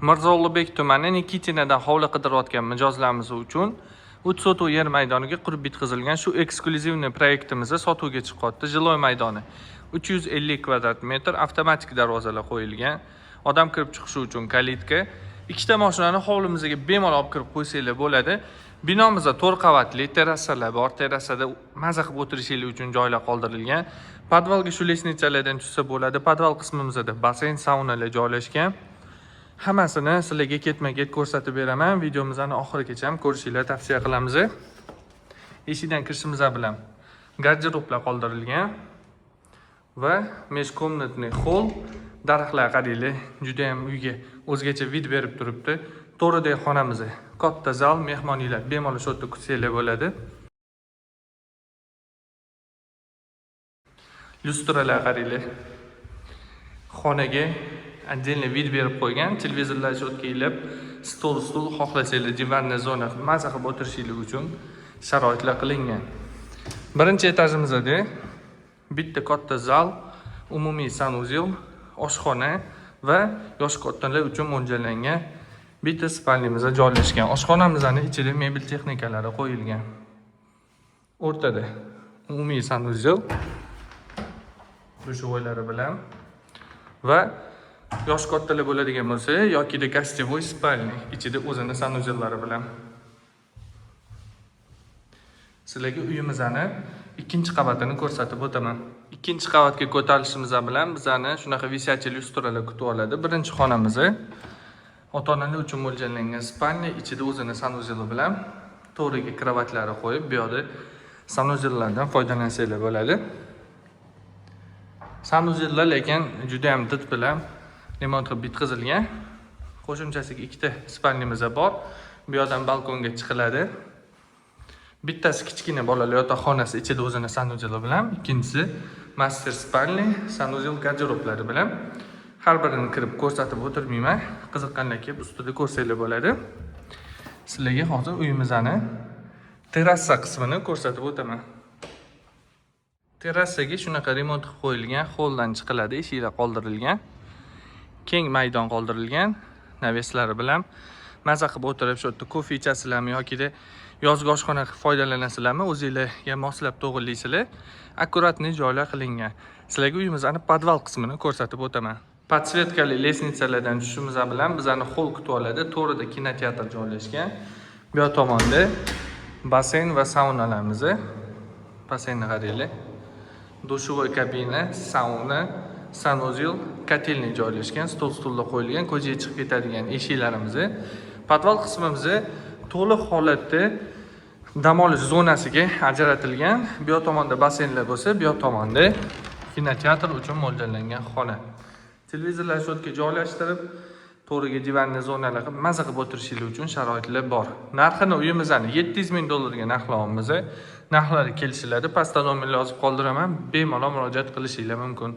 Mirzo Ulug'bek tumani Nikitinadan hovli qidirayotgan mijozlarimiz uchun Uch-sotuv yer maydoniga qurib bitkazilgan shu eksklyuzivniy proyektimizda sotuvga chiqyapti. Jiloy maydoni 350 kvadrat metr, avtomatik darvozalar qo'yilgan. Odam kirib chiqishi uchun kalitka. Ikkita mashinani hovlimizga bemalol olib kirib qo'ysanglar bo'ladi. Binomizda 4 qavatli terrasalar bor. Terrasada maza qilib o'tirishingiz uchun joylar qoldirilgan. Podvalga shu lesnitsalardan tushsa bo'ladi. Podval qismimizda basen, saunalar joylashgan. Hammasini sizlarga ketma-ket ko'rsatib beraman. Videomizni oxirigacha ham ko'rishinglarni tavsiya qilamiz. Eshikdan kirishimiz bilan garderoblar qoldirilgan va meshkomnatniy hol. Daraxtlar qaranglar, juda ham uyga o'zgacha vid berib turibdi. To'ridagi xonamiz, katta zal, mehmoniylar bemalol shu yerda kutsanglar bo'ladi. Lyustralar qaranglar. Xonaga отдельно vid berib qo'ygan, televizorlar o'tkazilib, stol xohlasanglar divanni zona maza qilib o'tirishingiz uchun sharoitlar qilingan. Birinchi etajimizda bitta katta zal, umumiy sanuzel, oshxona va yosh kattalar uchun mo'ljallangan bitta spalnimiz joylashgan. Oshxonamizning ichida mebel texnikalari qo'yilgan. O'rtada umumiy sanuzel dushovoylari bilan va yosh kattalar bo'ladigan bo'lsa yoki gostivoy spalni ichida o'zini sanuzellari bilan. Sizlarga uyimizni ikkinchi qavatini ko'rsatib o'taman. Ikkinchi qavatga ko'tarilishimiz bilan bizani shunaqa visyachi lyustralar kutib oladi. Birinchi xonamiz ota-onalar uchun mo'ljallangan spalni ichida o'zini sanuzeli bilan to'riga kravatlari qo'yib, bu yerda sanuzellardan foydalansanglar bo'ladi. Sanuzellar lekin juda ham dit bilan remont qilib bitkazilgan. Qo'shimchasiga ikkita spalnimiz bor. Bu yerdan balkonga chiqiladi. Bittasi kichkina bolalar yotoqxonasi ichida o'zini sanuzeli bilan, ikkinchisi master spalni, sanuzel garderoblari bilan. Har birini kirib ko'rsatib o'tirmayman. Qiziqqanlar kelib ustida ko'rsanglar bo'ladi. Sizlarga hozir uyimizni terrasa qismini ko'rsatib o'taman. Terrasaga shunaqa remont qilib qo'yilgan, holdan chiqiladi, eshiklar qoldirilgan. Keng maydon qoldirilgan, naveslari bilan maza qilib o'tirib shu yerda kofe ichasizlarmi yoki yozgi oshxona qilib foydalanasizlarmi, o'zingizlarga moslab to'g'irlaysizlar. Akkuratniy joylar qilingan. Sizlarga uyimizning podval qismini ko'rsatib o'taman. Podsvetkali lesnitsalardan tushishimiz bilan bizani hol kutib oladi. To'rida kinoteatr joylashgan. Bu tomonda basen va saunalarimiz. Basenni qaranglar. Dushovoy kabina, sauna, sanuzel, kotelni joylashgan, stol-stullar qo'yilgan, ko'chaga chiqib ketadigan eshiklarimiz. Podval qismimiz to'liq holatda dam olish zonasiga ajratilgan. Bu tomonda basenlar bo'lsa, bu tomonda kinoteatr uchun mo'ljallangan xona. Televizorlar sho'tga joylashtirib, to'riga divanni zonalar qilib maza qilib o'tirishingiz uchun sharoitlar bor. Narxini uyimizni 700 ming dollarga narxlayapmiz. Narxlari kelishiladi. Pastda nomerni yozib qoldiraman. Bemalol murojaat qilishingiz mumkin.